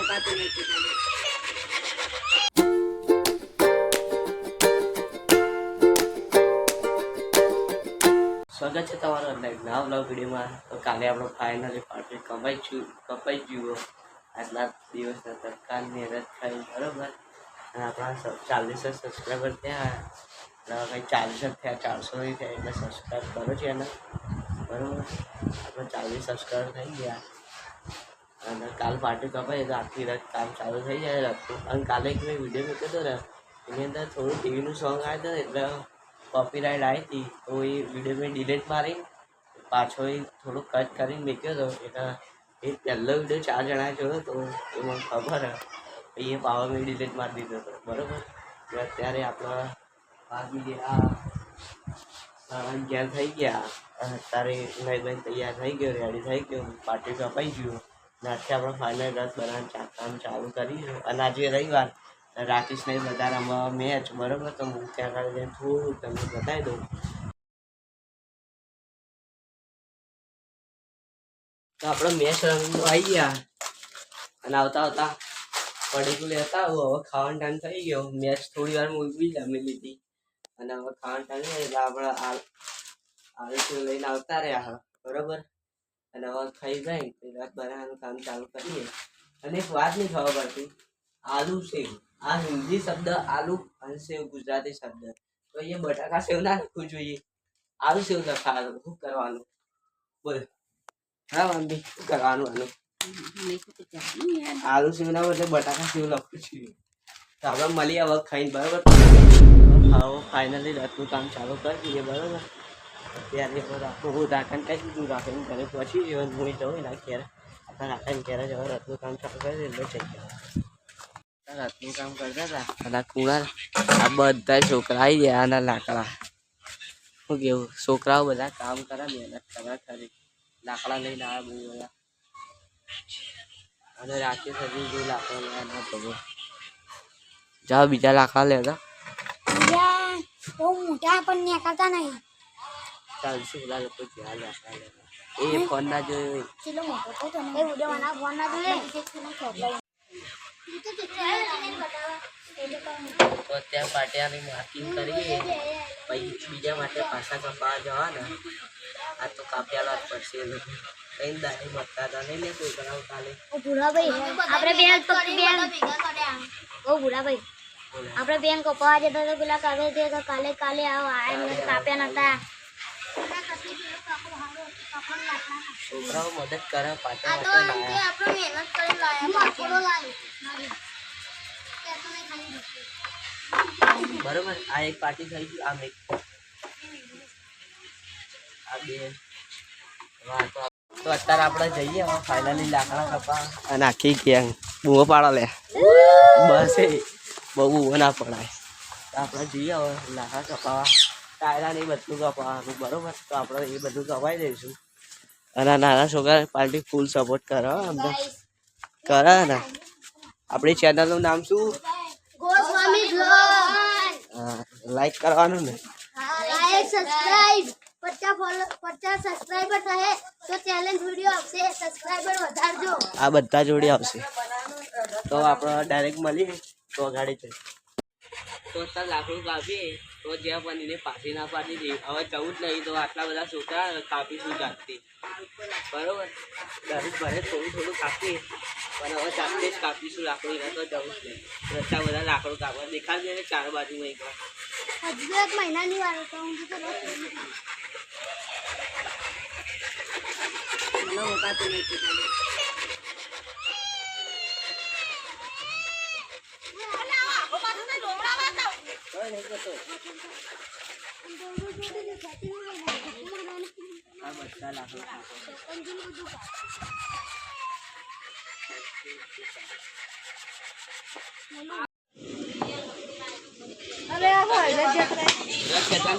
સ્વાગત છે તમારો નવા બ્લોગ વિડીયોમાં. તો કાલે આપણો ફાઇનલી પાર્ટી કપાઈ ગયું આટલા દિવસના તત્કાલ મહેનત થઈ બરાબર. અને આપણા 40 સબસ્ક્રાઈબર થયા, કંઈ 40 થયા, 400 નહીં થયા, એટલે સબસ્ક્રાઈબ કરો છે એને બરાબર. આપણે 40 સબસ્ક્રાઈબર થઈ ગયા અને કાલ પાર્ટી કપાઈ તો આખી રાત કામ ચાલુ થઈ જાય રાતનું. અને કાલે એક મેં વિડીયો મૂક્યો હતો ને, એની અંદર થોડું ટીવીનું સોંગ આવ્યું હતું એટલે કોપીરાઇટ આવી હતી. તો એ વિડીયો મેં ડિલીટ મારી પાછો એ થોડું કટ કરીને મૂક્યો હતો. એટલે એ પહેલો વિડીયો 4 જણાએ જોયો તો એ મને ખબર એ પાવર મેં ડિલીટ મારી દીધો હતો બરાબર. અત્યારે આપણા ભાગી ગયા 11 થઈ ગયા અને અત્યારે નહીં તૈયાર થઈ ગયો, રેડી થઈ ગયો, પાર્ટી કપાઈ ગયું. આજથી આપણે ફાઇનલ રસ બનાવવાનું કામ ચાલુ કરીશું. અને આજે રવિવાર રાકેશ નહીં બધા રમવા મેચ બરાબર. તો હું ત્યાં આગળ જઈને થોડું તમને બતાવી દઉં. તો આપણે મેચ રમવા આવી ગયા અને આવતા પડીકું લેતા આવું. હવે ખાવાનો ટાઈમ થઈ ગયો. મેચ થોડી વાર મૂકી જમી લીધી અને હવે ખાવાનો ટાઈમ થાય એટલે આપણે આલુ લઈને આવતા રહ્યા બરાબર. અને હવે ખાઈ જાય તો રસ બનાવવાનું કામ ચાલુ કરીએ. અને એક વાત નહીં ખબર પડતી, આલુ સેવ આ હિન્દી શબ્દ આલુ અને સેવ ગુજરાતી શબ્દ. તો એ બટાકા સેવ ના લખવું જોઈએ, આલુ સેવ લખાવાનું. શું કરવાનું બોલ? હા વાંધી શું કરવાનું? આલુ સેવ ના બદલે બટાકા સેવ લખવું જોઈએ. તો આપણે મળીએ હવે ખાઈને બરાબર. હવે ફાઇનલી રથનું કામ ચાલુ કરી દઈએ બરાબર. અત્યારે હું રાખણ કઈ દીધું, રાખણ ઘરે પહોંચી ગયો. હું જવું એના ઘેર, આપણે રાખણ ઘેરે જવા રથનું કામ ચાલુ કરી એટલે જઈ ગયા. રથનું કામ કરતા હતા અને કુણાલ આ બધા છોકરા આવી ગયા. આના લાકડા શું કેવું, છોકરાઓ બધા કામ કરે, મહેનત કરે ખરી. લાકડા લઈને આવ્યા બહુ બધા. અને રાકેશ હજી જો લાકડા લેવા ના પગો જાઓ બીજા લાકડા લેતા બહુ મોટા પણ નીકળતા નહીં. ચાલશે પેલા લોકો જ્યાં લાકડા લેવા એ ફોન ના જોયો ચલો મોટો તો એ વિડિયો વાળા ફોન ના જોઈએ. તો અત્યારે પાટિયાની માર્કિંગ કરીએ પછી બીજા માટે પાછા કપાવા જવાના. આ તો કાપ્યા જ પડશે કઈ દાડી મળતા હતા નહીં લે કોઈ કરાવ કાલે. ઓ ભૂરાભાઈ આપણે બેન ઓ ભૂરાભાઈ આપણે બેન કપાવા જતા તો પેલા કાલે જે કાલે આવ કાપ્યા નતા. છોકરાઓ મદદ કરે પાટા બરોબર. આ એક પાર્ટી થઈ ગઈ. આ બે તો અત્યારે આપણે જઈએ હવે ફાઇનલી લાકડા કપા અને આખી ગેંગ બૂવો પાડો લે બસ એ બહુ બૂવો ના પડાય. તો આપણે જઈએ હવે લાકડા કપાવા, ટાયરા ને બધું કપાવાનું બરોબર. તો આપણે એ બધું કપાઈ દઈશું. અને નાના છોકરા પાર્ટી ફૂલ સપોર્ટ કરે અમને કરે ને. આપણી ચેનલનું નામ શું? ગોસ્વામી બ્લોગ. લાઈક કરવાનું ને, લાઈક સબસ્ક્રાઇબ 50 સબસ્ક્રાઇબર થાય તો ચેલેન્જ વિડિયો આવશે. સબસ્ક્રાઇબર વધારજો. આ બધા જોડે આવશે. તો આપણે ડાયરેક્ટ મળીએ તો ગાડી છે. તો અત્યારે લાકડું કાપીએ તો જ્યાં પણ એને પાછી ના પાડી દઈએ. હવે જવું જ નહીં તો આટલા બધા છોકરા કાપીશું જાતથી બરોબર. દરેક ભરે થોડું કાપીએ પણ હવે જાતે જ કાપીશું લાકડું. એને તો જવું જ નહીં. રસ્તા બધા લાકડું કાપવા દેખાડશે ને ચાર બાજુમાં એક વાર. હજુ એક મહિનાની વાર તો હું તો મુકાતું નહીં બધા લાકડું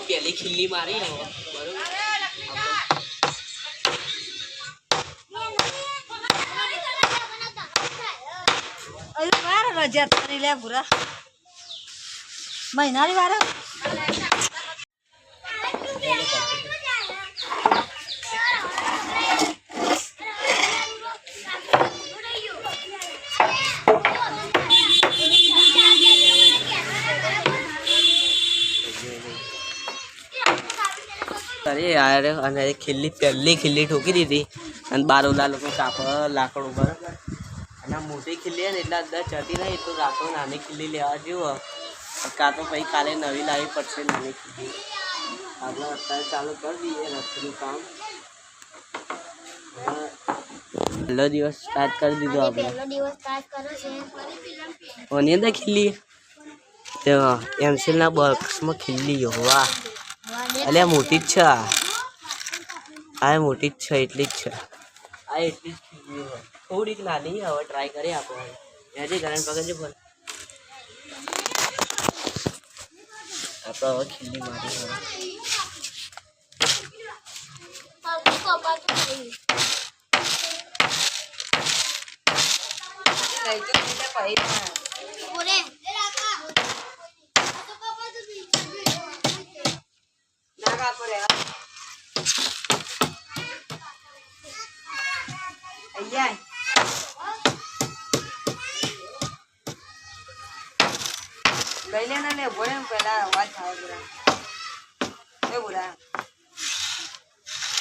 પેલી ખીલ્લી મારી બરોબર. રજા કરી લે પૂરા મહિનાની વાર યાર અને ખીલ્લી પહેલી ખીલ્લી ઠોકી દીધી અને બાર ઓલા લોકો કાપડ લાકડું બરાબર અને મોટી ખીલ્લી ને એટલે અંદર ચડતી નહીં તો રાતો નાની ખીલ્લી લેવા જેવું કાં તો પછી કાલે નવી લાવવી પડશે નાની ખીલ્લી આપણે અત્યારે ચાલુ કરી દઈએ રથનું કામ પહેલો દિવસ સ્ટાર્ટ કરી દીધો આપણે પહેલો દિવસ સ્ટાર્ટ કર્યો છે ઓની અંદર ખીલ્લી એમસીલના બોક્સમાં ખીલ્લી વાહ અલ્યા મોટી જ છે આ મોટી જ છે એટલી જ છે આ એટલી જ ખીલ્લી હોય થોડીક નાની હવે ટ્રાય કરીએ આપણે એથી કારણ પકડજો ફોન આપણે હવે ખીલ્લી મારી હવે લઈ લેને ને બોલે પેલા અવાજ થાય બોલા એ બોલા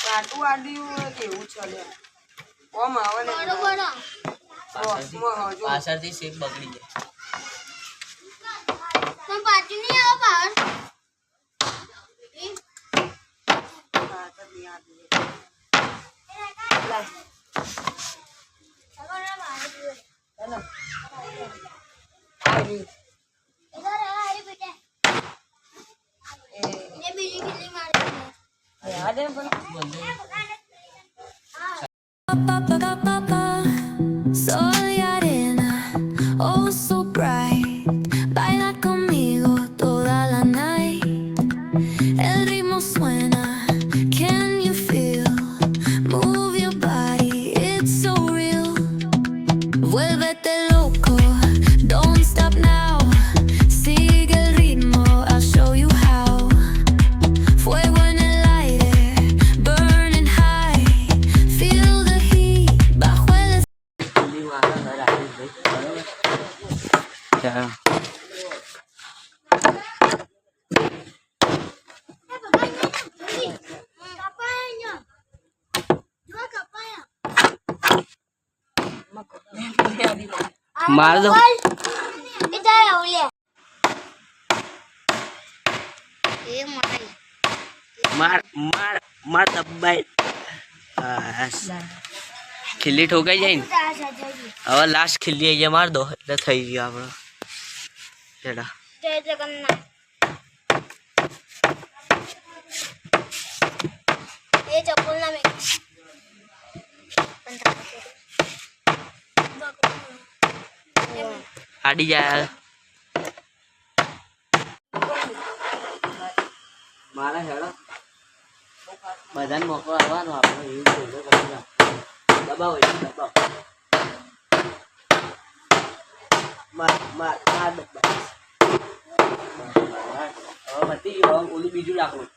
કાટું આડ્યું કેવું ચલે ઓમ આવે ને પાછળથી શેપ બગડી જાય પણ પાછી નહીં આવે બહાર Soy arena, oh so bright. Baila conmigo toda la night. El ritmo suena, can you feel? Move your body, it's so real. Vuélvete loco, don't stop now. Sigue el ritmo, I'll show you how. Fuego en el aire, burning high. Feel the heat bajo el ચાલો માર દો માર માર માર દબાઈ બસ ખીલ્લી ઠોકાઈ જાય ને હવે લાસ્ટ ખીલ્લી અહીંયા માર દો એટલે થઈ ગયું આપણે ચડા એ ચપ્પલ ના મેં આડી જાય મારા હેડો બધાને મોકો આવવાનો આપણે એવું બોલો દબાવો દબાવો માર માર માર દબાવો હવે બધી ગયું ઓલું બીજું લાકડું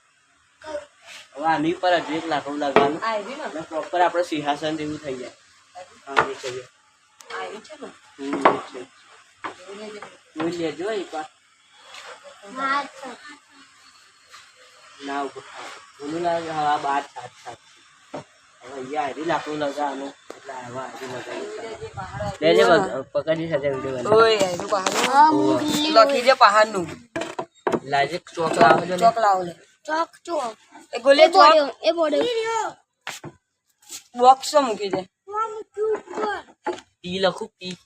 હવે આની પર હજુ એક લાકડું લાગવાનું અને પ્રોપર આપણે સિંહાસન જેવું થઈ જાય હા એ છે જોઈ લેજો એક વાર ના ઓલું લાગે હવા 12 7 હવે અહીંયા હરી લાકડું લગાવવાનું એટલે હવા હરી લગાવી લેજે પકડી સાથે વિડીયો ઓય એનું પહાડનું લખી દે પહાડનું લાજે ચોક લાવજો ચોક લાવો લે ચોક ચોક એ ગોલે ચોક એ બોડે બોક્સ મૂકી દે પી લખું પી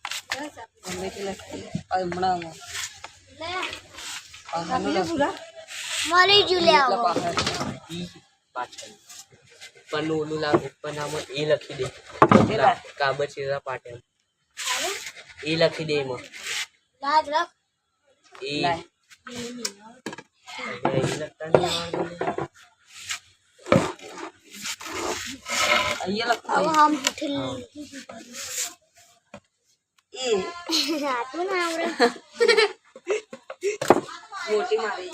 ગમે તે લખી હમણાં મળી જુ લે આવો પી પાછળ ઉપરનું ઓલું લાવ ઉપરનામાં એ લખી દે કાબચીરા પાટણ એ લખી દે એમાં લાજ રખ એ લખતા નહીં અહીંયા લખો હવે હમ ઠીલ એ આતું ના આવડે મોટી મારી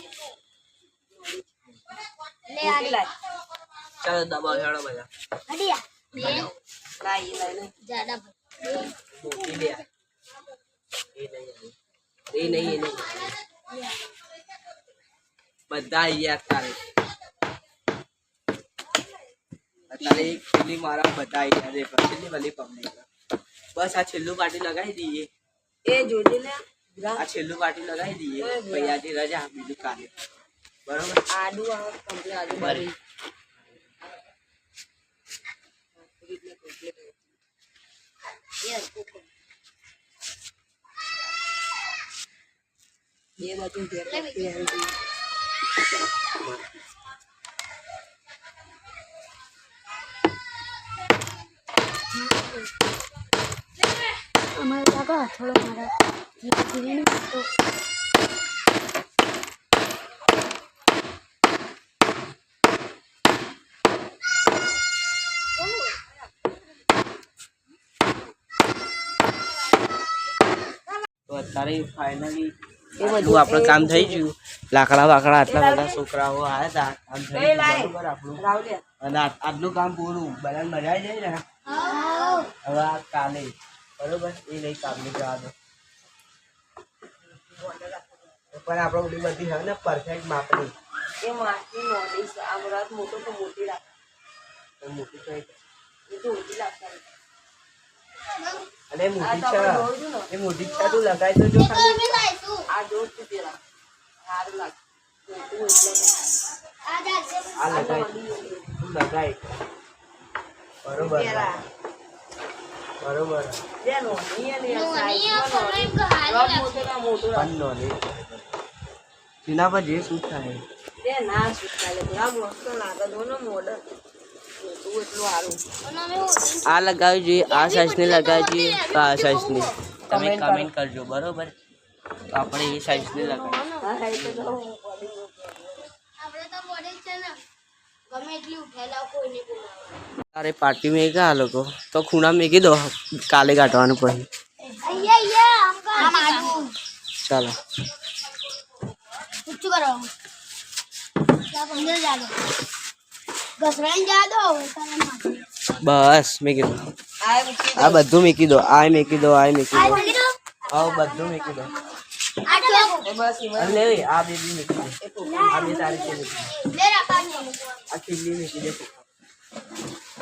લે આ લાય ચાલો દબાવ હેડો બધા હડિયા લાય લાય જાડા મોટી લે એ નહીં બધા અહીંયા તારે અત્યારે એક છેલ્લી મારા બતાવી અરે છેલ્લી ભલી પબ્લિક બસ આ છેલ્લું પાર્ટી લગાવી દઈએ એ જોજે લે આ છેલ્લું પાર્ટી લગાવી દઈએ પછી આજે રજા બીજું કાલે બરોબર આડુ આવે કમ્પ્લીટ આડુ બારી ये बाजू घેર કરતી આવી અમારે કાકા થોડો મારા જીવીને તો તો અત્યારે ફાઇનલી બધું આપણું કામ થઈ ગયું લાકડા વાકડા આટલા બધા છોકરાઓ આવ્યા હતા કામ થઈ ગયું બરોબર આપણું રાવલિયા અને આટલું કામ પૂરું બધાને મજા આવી જાય ને હવે આ કાલે બરોબર એ નહીં કામની જવા દો પણ આપણે બધી બધી હવે ને પરફેક્ટ માપની એ માટી નોડી છે આ બરાત મોટો તો મોટી લાગે મોટી તો એ તો ઓછી લાગતા અને મોટી છે એ મોટી છે તું લગાવી તો જો ખાલી આ જોર થી પેલા સારું લાગે મોટું એટલે આ લગાવી તું લગાવી બરોબર બરોબર બે નોની અને સાઈઝમાં મોટો ના મોટો પણ નો નહીં તેના પર જે શું થાય તે ના સુકાલે આ મસ્ત લાગે દોનો મોડલ તું એટલું સારું આ લગાવી જોઈએ આ સાઈઝની લગાવી જોઈએ તો આ સાઈઝની તમે કમેન્ટ કરજો બરોબર તો આપણે એ સાઈઝની લગાવી હા એ તો આપણે તો બોડી છે ને ગમે એટલી ઉઠેલા કોઈને બોલાવવા અરે પાર્ટી में क्या લોકો તો ખૂણા મેકી દો કાલે કાઢવાનું પછી અહીંયા આમ ચાલો પૂછું કરો ત્યાં અંદર જા દો ઘસરાઈને જા દો બસ મેકી દો આ મૂકી આ બધું મેકી દો આ મેકી દો આ મેકી દો મૂકી દો હા બધું મેકી દો આ જો એ બસ ઈમાં અને લે આ બેબી મેકી દો આ બે તારી છે મેકી દો. લે રાખવાની આ ખીલી મેકી દે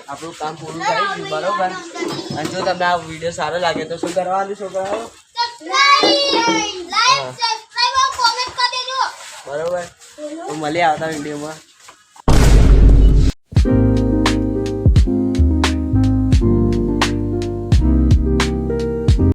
આપણું કામ પૂરું થઈ ગયું બરોબર અને જો તમને આ વિડીયો સારો લાગે તો શું કરવાનું છોકરાઓ સબસ્ક્રાઇબ લાઈક સબસ્ક્રાઇબ કોમેન્ટ કરી દેજો બરોબર તો મળીએ આવતા વિડીયોમાં